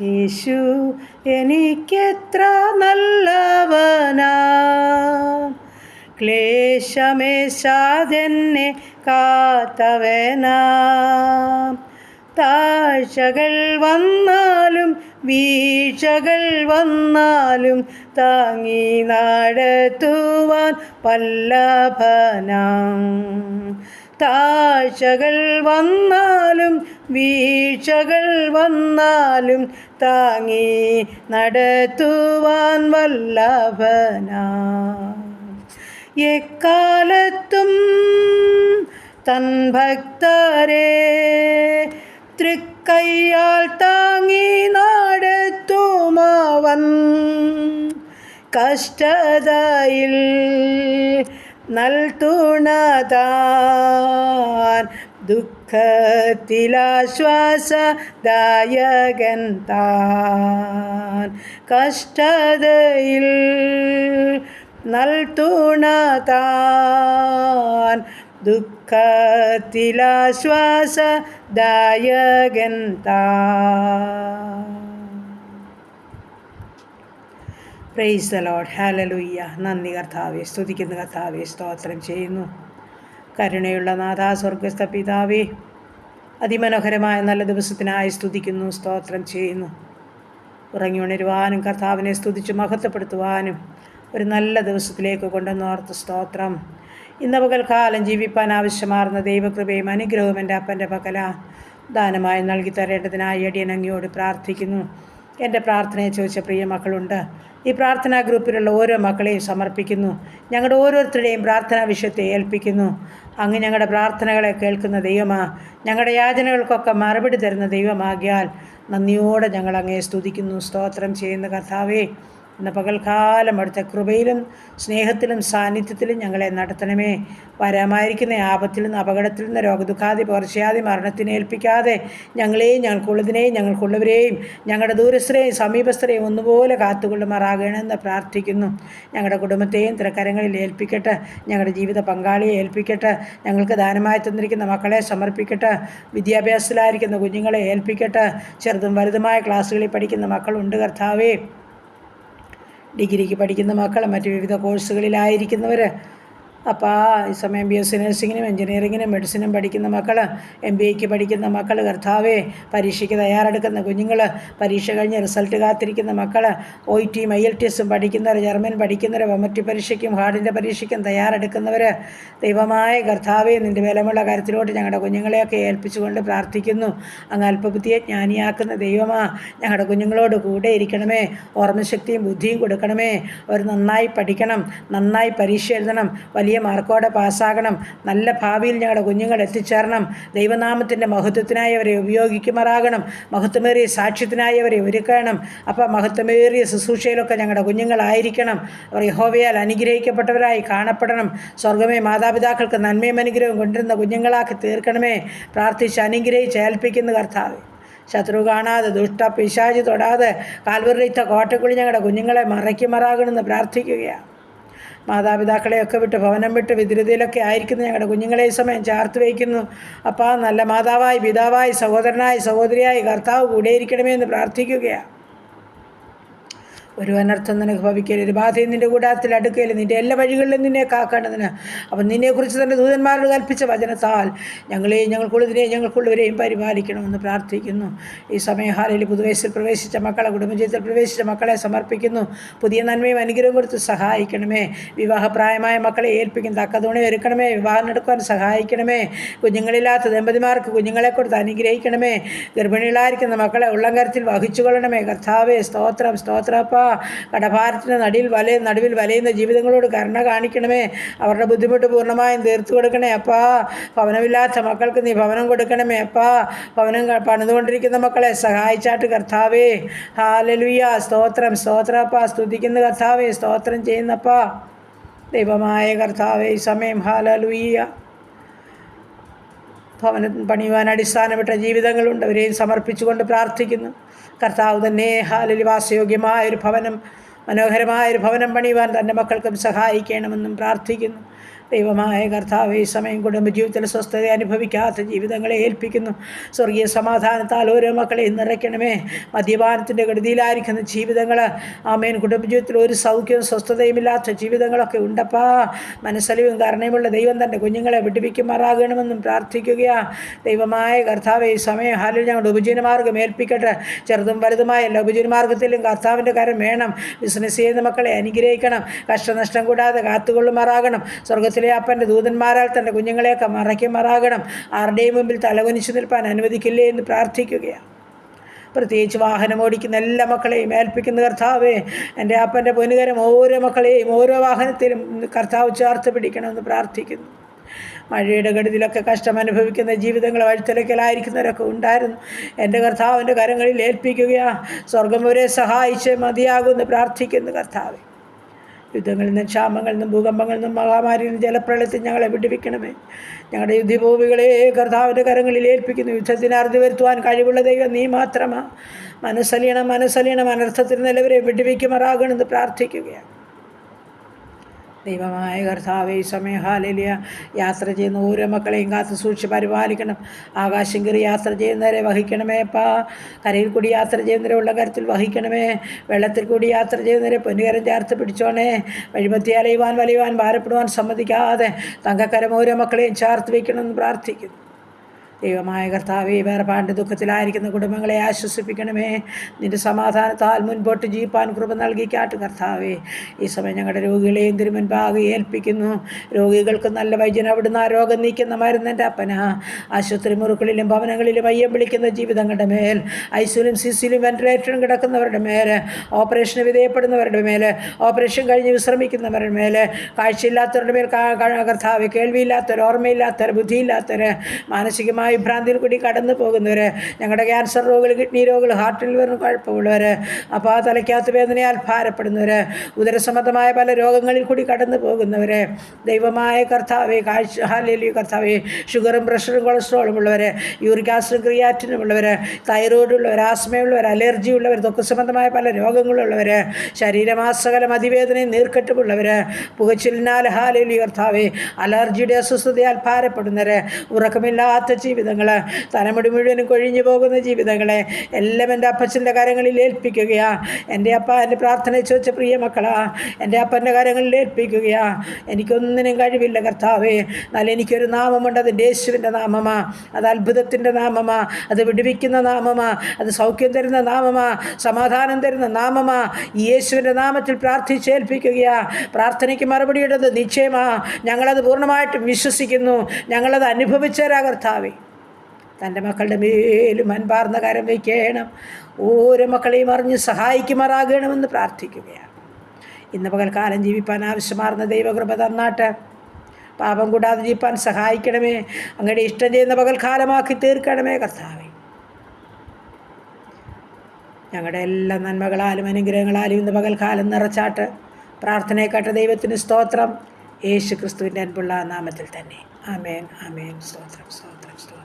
യേശു എനിക്കെത്ര നല്ലവനാ, ക്ലേശമേശാതെന്നെ കാത്തവനാ. താഴ്ചകൾ വന്നാലും വീഴ്ചകൾ വന്നാലും താങ്ങി നടത്തുവാൻ വല്ലഭനാം. താഴ്ചകൾ വന്നാലും വീഴ്ചകൾ വന്നാലും താങ്ങി നടത്തുവാൻ വല്ലഭനാം. എക്കാലത്തും തൻ ഭക്തരെ തൃക്കൈയാൽ താങ്ങി നടത്തുമവൻ. കഷ്ടതയിൽ നൽതുണതാൻ, ദുഃഖത്തിലാശ്വാസദായകൻ താൻ. കഷ്ടതയിൽ നൽതുണതാൻ, ദുഃഖത്തിലാശ്വാസദായകൻ താൻ. Praise the Lord. ഹല്ലേലൂയ. നന്ദി കർത്താവേ, സ്തുതിക്കുന്ന കർത്താവേ, സ്തോത്രം ചെയ്യുന്നു. കരുണയുള്ള നാഥാ, സ്വർഗസ്ഥ പിതാവേ, അതിമനോഹരമായ നല്ല ദിവസത്തിനായി സ്തുതിക്കുന്നു, സ്തോത്രം ചെയ്യുന്നു. ഉറങ്ങി ഉണരുവാനും കർത്താവിനെ സ്തുതിച്ച് മഹത്വപ്പെടുത്തുവാനും ഒരു നല്ല ദിവസത്തിലേക്ക് കൊണ്ടുവന്നോർത്ത് സ്തോത്രം. ഇന്ന് പകൽക്കാലം ജീവിപ്പാൻ ആവശ്യമാർന്ന ദൈവകൃപയും അനുഗ്രഹവും എൻ്റെ അപ്പൻ്റെ പക്കല ദാനമായി നൽകി തരേണ്ടതിനായി അടിയൻ അങ്ങയോട് പ്രാർത്ഥിക്കുന്നു. എൻ്റെ പ്രാർത്ഥനയെ ചോദിച്ച പ്രിയ മക്കളുണ്ട്. ഈ പ്രാർത്ഥനാ ഗ്രൂപ്പിലുള്ള ഓരോ മക്കളെയും സമർപ്പിക്കുന്നു. ഞങ്ങളുടെ ഓരോരുത്തരുടെയും പ്രാർത്ഥനാ വിഷയത്തെ ഏൽപ്പിക്കുന്നു. അങ്ങ് ഞങ്ങളുടെ പ്രാർത്ഥനകളെ കേൾക്കുന്ന ദൈവമാ, ഞങ്ങളുടെ യാചനകൾക്കൊക്കെ മറുപടി തരുന്ന ദൈവമാകിയാൽ നന്ദിയോടെ ഞങ്ങൾ അങ്ങയെ സ്തുതിക്കുന്നു, സ്തോത്രം ചെയ്യുന്ന കർത്താവേ. ഇന്ന് പകൽക്കാലം അവിടുത്തെ കൃപയിലും സ്നേഹത്തിലും സാന്നിധ്യത്തിലും ഞങ്ങളെ നടത്തണമേ. വരാമായിരിക്കുന്ന ആപത്തിൽ നിന്ന്, അപകടത്തിൽ നിന്ന്, രോഗദുഃഖാദി പകർച്ചയാദി മരണത്തിനെ ഏൽപ്പിക്കാതെ ഞങ്ങളെയും ഞങ്ങൾക്കുള്ളതിനെയും ഞങ്ങൾക്കുള്ളവരെയും ഞങ്ങളുടെ ദൂരസ്ഥരെയും സമീപസ്ഥരെയും ഒന്നുപോലെ കാത്തുകൊള്ളുമാറാകണമെന്ന് പ്രാർത്ഥിക്കുന്നു. ഞങ്ങളുടെ കുടുംബത്തെയും തിരക്കരങ്ങളിൽ ഏൽപ്പിക്കട്ടെ. ഞങ്ങളുടെ ജീവിത പങ്കാളിയെ ഏൽപ്പിക്കട്ടെ. ഞങ്ങൾക്ക് ദാനമായി തന്നിരിക്കുന്ന മക്കളെ സമർപ്പിക്കട്ടെ. വിദ്യാഭ്യാസത്തിലായിരിക്കുന്ന കുഞ്ഞുങ്ങളെ ഏൽപ്പിക്കട്ടെ. ചെറുതും വലുതുമായ ക്ലാസ്സുകളിൽ പഠിക്കുന്ന മക്കളുണ്ട് കർത്താവേ. ഡിഗ്രിക്ക് പഠിക്കുന്ന മക്കൾ, മറ്റ് വിവിധ കോഴ്സുകളിലായിരിക്കുന്നവർ, അപ്പോൾ ഈ സമയം BSc നഴ്സിങ്ങിനും എഞ്ചിനീയറിങ്ങിനും മെഡിസിനും പഠിക്കുന്ന മക്കൾ, MBAക്ക് പഠിക്കുന്ന മക്കൾ, കർത്താവേ, പരീക്ഷയ്ക്ക് തയ്യാറെടുക്കുന്ന കുഞ്ഞുങ്ങൾ, പരീക്ഷ കഴിഞ്ഞ് റിസൾട്ട് കാത്തിരിക്കുന്ന മക്കൾ, OITയും IELTSഉം പഠിക്കുന്നവർ, ജർമ്മൻ പഠിക്കുന്നവർ, വമറ്റ് പരീക്ഷയ്ക്കും ഹാർഡിൻ്റെ പരീക്ഷയ്ക്കും തയ്യാറെടുക്കുന്നവർ, ദൈവമായ കർത്താവേ, നിൻ്റെ ബലമുള്ള കരുത്തിലോട്ട് ഞങ്ങളുടെ കുഞ്ഞുങ്ങളെയൊക്കെ ഏൽപ്പിച്ചുകൊണ്ട് പ്രാർത്ഥിക്കുന്നു. അങ്ങ് അല്പബുദ്ധിയെ ജ്ഞാനിയാക്കുന്ന ദൈവമാ, ഞങ്ങളുടെ കുഞ്ഞുങ്ങളോട് കൂടെ ഇരിക്കണമേ. ഓർമ്മശക്തിയും ബുദ്ധിയും കൊടുക്കണമേ. അവർ നന്നായി പഠിക്കണം, നന്നായി പരീക്ഷ എഴുതണം, വലിയ മാർക്കോടെ പാസ്സാകണം. നല്ല ഭാവിയിൽ ഞങ്ങളുടെ കുഞ്ഞുങ്ങൾ എത്തിച്ചേരണം. ദൈവനാമത്തിൻ്റെ മഹത്വത്തിനായി അവരെ ഉപയോഗിക്കുമാറാകണം. മഹത്വമേറിയ സാക്ഷ്യത്തിനായി അവരെ ഒരുക്കണം. അപ്പോൾ മഹത്വമേറിയ ശുശ്രൂഷയിലൊക്കെ ഞങ്ങളുടെ കുഞ്ഞുങ്ങളായിരിക്കണം. അവർ യഹോവയാൽ അനുഗ്രഹിക്കപ്പെട്ടവരായി കാണപ്പെടണം. സ്വർഗമേ, മാതാപിതാക്കൾക്ക് നന്മയും അനുഗ്രഹവും കൊണ്ടിരുന്ന കുഞ്ഞുങ്ങളാക്കി തീർക്കണമേ. പ്രാർത്ഥിച്ച് അനുഗ്രഹിച്ച് ഏൽപ്പിക്കുന്ന കർത്താവേ, ശത്രു കാണാതെ, ദുഷ്ട പിശാച് തൊടാതെ കാൽവറിയിത്ത കോട്ടക്കുഴി ഞങ്ങളുടെ കുഞ്ഞുങ്ങളെ മറയ്ക്കുമാറാകണമെന്ന് പ്രാർത്ഥിക്കുകയാണ്. മാതാപിതാക്കളെയൊക്കെ വിട്ട്, ഭവനം വിട്ട് വിദുരതയിലൊക്കെ ആയിരിക്കുന്ന ഞങ്ങളുടെ കുഞ്ഞുങ്ങളെ ഈ സമയം ചേർത്ത് വയ്ക്കുന്നു. അപ്പോൾ നല്ല മാതാവായി, പിതാവായി, സഹോദരനായി, സഹോദരിയായി കർത്താവ് കൂടെയിരിക്കണമേ എന്ന് പ്രാർത്ഥിക്കുകയാണ്. ഒരു അനർത്ഥം നിനക്ക് ഭവിക്കരുത്. ഒരു ബാധയും നിൻ്റെ കൂടാരത്തിൽ അടുക്കയിൽ, നിൻ്റെ എല്ലാ വഴികളിലും നിന്നെ കാക്കേണ്ടതിന് അപ്പം നിന്നെക്കുറിച്ച് തന്നെ ദൂതന്മാരോട് കൽപ്പിച്ച വചനത്താൽ ഞങ്ങളെയും ഞങ്ങൾക്കുള്ളതിനെയും ഞങ്ങൾക്കുള്ളവരെയും പരിപാലിക്കണമെന്ന് പ്രാർത്ഥിക്കുന്നു. ഈ സമയം ഹാലയിൽ പുതുവയസ്സിൽ പ്രവേശിച്ച മക്കളെ, കുടുംബജീവിതത്തിൽ പ്രവേശിച്ച മക്കളെ സമർപ്പിക്കുന്നു. പുതിയ നന്മയും അനുഗ്രഹം കൊടുത്ത് സഹായിക്കണമേ. വിവാഹപ്രായമായ മക്കളെ ഏൽപ്പിക്കും. തക്കതുണ ഒരുക്കണമേ. വിവാഹം നടക്കുവാൻ സഹായിക്കണമേ. കുഞ്ഞുങ്ങളില്ലാത്ത ദമ്പതിമാർക്ക് കുഞ്ഞുങ്ങളെ കൊടുത്ത് അനുഗ്രഹിക്കണമേ. ഗർഭിണികളായിരിക്കുന്ന മക്കളെ ഉള്ളംകരത്തിൽ വഹിച്ചുകൊള്ളണമേ. കർത്താവേ, സ്തോത്രം, സ്തോത്രപ്പ. കടഭാരത്തിന് നടുവിൽ വലയുന്ന ജീവിതങ്ങളോട് കരുണ കാണിക്കണമേ. അവരുടെ ബുദ്ധിമുട്ട് പൂർണ്ണമായും തീർത്തു കൊടുക്കണേ അപ്പാ. ഭവനമില്ലാത്ത മക്കൾക്ക് നീ ഭവനം കൊടുക്കണമേ അപ്പാ. ഭവനം പണിതുകൊണ്ടിരിക്കുന്ന മക്കളെ സഹായിച്ചാട്ട് കർത്താവേ. ഹല്ലേലൂയ. സ്തോത്രം, സ്തോത്രപ്പ. സ്തുതിക്കുന്ന കർത്താവേ, സ്തോത്രം ചെയ്യുന്നപ്പാ. ദൈവമായ കർത്താവേ, ഈ സമയം ഹല്ലേലൂയ. ഭവനം പണിയുവാൻ അടിസ്ഥാനപ്പെട്ട ജീവിതങ്ങളുണ്ട്, അവരെയും സമർപ്പിച്ചുകൊണ്ട് പ്രാർത്ഥിക്കുന്നു. കർത്താവ് തന്നെ ഹാലലി വാസയോഗ്യമായൊരു ഭവനം, മനോഹരമായൊരു ഭവനം പണിയുവാൻ തൻ്റെ മക്കൾക്കും സഹായിക്കണമെന്നും പ്രാർത്ഥിക്കുന്നു. ദൈവമായ കർത്താവ് ഈ സമയം കുടുംബജീവിതത്തിൽ സ്വസ്ഥത അനുഭവിക്കാത്ത ജീവിതങ്ങളെ ഏൽപ്പിക്കുന്നു. സ്വർഗീയ സമാധാനത്താൽ ഓരോ മക്കളെയും നിറയ്ക്കണമേ. മദ്യപാനത്തിൻ്റെ കെടുതിയിലായിരിക്കുന്ന ജീവിതങ്ങൾ, ആമേൻ, കുടുംബജീവിതത്തിൽ ഒരു സൗഖ്യവും സ്വസ്ഥതയുമില്ലാത്ത ജീവിതങ്ങളൊക്കെ ഉണ്ടപ്പാ. മനസ്സലിവും കരുണയുമുള്ള ദൈവം തൻ്റെ കുഞ്ഞുങ്ങളെ വിടുവിക്കുമാറാകണമെന്നും പ്രാർത്ഥിക്കുകയാണ്. ദൈവമായ കർത്താവ് ഈ സമയം ഹാലിൽ ഞങ്ങളുടെ ഉപജീവനമാർഗ്ഗം ഏൽപ്പിക്കട്ടെ. ചെറുതും വലുതുമായ എല്ലാ ഉപജീവനമാർഗ്ഗത്തിലും കർത്താവിൻ്റെ കരം വേണം. ബിസിനസ് ചെയ്യുന്ന മക്കളെ അനുഗ്രഹിക്കണം. കഷ്ടനഷ്ടം കൂടാതെ കാത്തുകൊള്ളുമാറാകണം. സ്വർഗത്തിലെ അപ്പൻ്റെ ദൂതന്മാരാൽ തൻ്റെ കുഞ്ഞുങ്ങളെയൊക്കെ മറയ്ക്കുമാറാകണം. ആരുടെയും മുമ്പിൽ തലകുനിച്ചു നിൽപ്പാൻ അനുവദിക്കില്ലേ എന്ന് പ്രാർത്ഥിക്കുകയാണ്. പ്രത്യേകിച്ച് വാഹനം ഓടിക്കുന്ന എല്ലാ മക്കളെയും ഏൽപ്പിക്കുന്ന കർത്താവേ, എൻ്റെ അപ്പൻ്റെ പൊന്നുകരം ഓരോ മക്കളെയും ഓരോ വാഹനത്തിലും കർത്താവ് ചേർത്ത് പിടിക്കണമെന്ന് പ്രാർത്ഥിക്കുന്നു. മഴയുടെ ഗഡിലൊക്കെ കഷ്ടം അനുഭവിക്കുന്ന ജീവിതങ്ങൾ വഴിത്തലക്കലായിരിക്കുന്നവരൊക്കെ ഉണ്ടായിരുന്നു. എൻ്റെ കർത്താവിൻ്റെ കരങ്ങളിൽ ഏൽപ്പിക്കുകയാണ്. സ്വർഗം വരെ സഹായിച്ച് മതിയാകുമെന്ന് പ്രാർത്ഥിക്കുന്നു കർത്താവേ. യുദ്ധങ്ങളിൽ നിന്നും ക്ഷാമങ്ങളിൽ നിന്നും ഭൂകമ്പങ്ങളിൽ നിന്നും മഹാമാരിയിൽ നിന്നും ജലപ്രളയത്തിൽ ഞങ്ങളെ വിടുവിക്കണമേ. ഞങ്ങളുടെ യുദ്ധഭൂമികളെ കർത്താവിൻ്റെ കരങ്ങളിൽ ഏൽപ്പിക്കുന്നു. യുദ്ധത്തിന് അറുതി വരുത്തുവാൻ കഴിവുള്ള ദൈവം നീ മാത്രമാണ്. മനസ്സലിയണം അനർത്ഥത്തിൽ നിലവരെ വിടുവിക്കുമാറാകണമെന്ന് പ്രാർത്ഥിക്കുകയാണ്. ദൈവമായ കർത്താവേ, ഈ സമയം ഹാലേലുയ യാത്ര ചെയ്യുന്ന ഓരോ മക്കളെയും കാത്ത് സൂക്ഷിച്ച് പരിപാലിക്കണം. ആകാശം കയറി യാത്ര ചെയ്യുന്നവരെ വഹിക്കണമേ അപ്പാ. കരയിൽ കൂടി യാത്ര ചെയ്യുന്നവരെ ഉള്ള കരത്തിൽ വഹിക്കണമേ. വെള്ളത്തിൽ കൂടി യാത്ര ചെയ്യുന്നവരെ പൊന്നുകരം ചേർത്ത് പിടിച്ചോണേ. വഴിമത്തി അലയുവാൻ വലയുവാൻ ഭാരപ്പെടുവാൻ സമ്മതിക്കാതെ തങ്കക്കരം ഓരോ മക്കളെയും ചേർത്ത് വയ്ക്കണമെന്ന് പ്രാർത്ഥിക്കുന്നു. ദൈവമായ കർത്താവേ, വേർപാടിൻ്റെ ദുഃഖത്തിലായിരിക്കുന്ന കുടുംബങ്ങളെ ആശ്വസിപ്പിക്കണമേ. നിൻ്റെ സമാധാനത്താൽ മുൻപോട്ട് ജീവിപ്പാൻ കൃപ നൽകിക്കാട്ട് കർത്താവേ. ഈ സമയം ഞങ്ങളുടെ രോഗികളെയും തിരുമുൻപാകെ ഏൽപ്പിക്കുന്നു. രോഗികൾക്ക് നല്ല വൈദ്യൻ അവിടുന്ന് ആ രോഗം നീക്കുന്ന മരുന്നെൻ്റെ അപ്പന. ആശുപത്രി മുറികളിലും ഭവനങ്ങളിലും അയ്യം വിളിക്കുന്ന ജീവിതങ്ങളുടെ മേൽ, ഐസിയിലും സിസിയിലും വെന്റിലേറ്ററിലും കിടക്കുന്നവരുടെ മേൽ, ഓപ്പറേഷന് വിധേയപ്പെടുന്നവരുടെ മേൽ, ഓപ്പറേഷൻ കഴിഞ്ഞ് വിശ്രമിക്കുന്നവരുടെ മേൽ, കാഴ്ചയില്ലാത്തവരുടെ മേൽ കർത്താവേ, കേൾവിയില്ലാത്തവർ, ഓർമ്മയില്ലാത്തവർ, ബുദ്ധിയില്ലാത്തവർ, മാനസികമായി ഭ്രാന്തിയിൽ കൂടി കടന്നു പോകുന്നവർ, ഞങ്ങളുടെ ക്യാൻസർ രോഗികൾ, കിഡ്നി രോഗികൾ, ഹാർട്ടിൽ വരുന്ന കുഴപ്പമുള്ളവർ, അപ്പോൾ ആ തലയ്ക്കകത്ത് വേദനയാൽ ഭാരപ്പെടുന്നവർ, ഉദരസംബന്ധമായ പല രോഗങ്ങളിൽ കൂടി കടന്നു പോകുന്നവർ, ദൈവമായ കർത്താവേ, ഹല്ലേലൂയ കർത്താവേ, ഷുഗറും പ്രഷറും കൊളസ്ട്രോളും ഉള്ളവർ, യൂറിക് ആസിഡും ക്രിയാറ്റിനും ഉള്ളവർ, തൈറോയ്ഡ് ഉള്ളവർ, ആസ്മയുള്ളവർ, അലർജി ഉള്ളവർ, ത്വക്ക് സംബന്ധമായ പല രോഗങ്ങളുള്ളവർ, ശരീരമാസകലം അതിവേദനയും നീർക്കെട്ടുമുള്ളവർ, പുകച്ചിലിനാൽ ഹാലേലൂയ കർത്താവേ, അലർജിയുടെ അസ്വസ്ഥതയാൽ ഭാരപ്പെടുന്നവർ, ഉറക്കമില്ലാത്ത ജീവിതങ്ങൾ, തലമുടി മുഴുവനും കൊഴിഞ്ഞു പോകുന്ന ജീവിതങ്ങളെ എല്ലാം എൻ്റെ അപ്പച്ചൻ്റെ കരങ്ങളിൽ ഏൽപ്പിക്കുകയാ. എൻ്റെ അപ്പ എൻ്റെ പ്രാർത്ഥന ചോദിച്ച പ്രിയ മക്കളാ, എൻ്റെ അപ്പൻ്റെ കരങ്ങളിൽ ഏൽപ്പിക്കുകയാ. എനിക്കൊന്നിനും കഴിവില്ല കർത്താവേ, എന്നാൽ എനിക്കൊരു നാമമുണ്ട്. അത് യേശുവിൻ്റെ നാമമാ. അത് അത്ഭുതത്തിൻ്റെ നാമമാ. അത് വിടുവിക്കുന്ന നാമമാ. അത് സൗഖ്യം തരുന്ന നാമമാ. സമാധാനം തരുന്ന നാമമാ. ഈ യേശുവിൻ്റെ നാമത്തിൽ പ്രാർത്ഥിച്ചേൽപ്പിക്കുകയാ. പ്രാർത്ഥനയ്ക്ക് മറുപടിയിടുന്നത് നിശ്ചയമാ. ഞങ്ങളത് പൂർണ്ണമായിട്ടും വിശ്വസിക്കുന്നു. ഞങ്ങളത് അനുഭവിച്ചേരാ കർത്താവേ. തൻ്റെ മക്കളുടെ മേലും അൻപാർന്ന കരം വയ്ക്കണം. ഓരോ മക്കളെയും അറിഞ്ഞ് സഹായിക്കുമാറാകണമെന്ന് പ്രാർത്ഥിക്കുകയാണ്. ഇന്ന് പകൽക്കാലം ജീവിപ്പാൻ ആവശ്യമാർന്ന ദൈവകൃപ തന്നാട്ട്. പാപം കൂടാതെ ജീവിപ്പാൻ സഹായിക്കണമേ. അങ്ങയുടെ ഇഷ്ടം ചെയ്യുന്ന പകൽക്കാലമാക്കി തീർക്കണമേ കർത്താവേ. ഞങ്ങളുടെ എല്ലാ നന്മകളാലും അനുഗ്രഹങ്ങളാലും ഇന്ന് പകൽക്കാലം നിറച്ചാട്ട്. പ്രാർത്ഥനയെക്കാട്ട് ദൈവത്തിന് സ്തോത്രം. യേശു ക്രിസ്തുവിൻ്റെ അൻപുള്ള നാമത്തിൽ തന്നെ. ആമേൻ, ആമേൻ. സ്തോത്രം, സ്തോത്രം, സ്തോത്രം.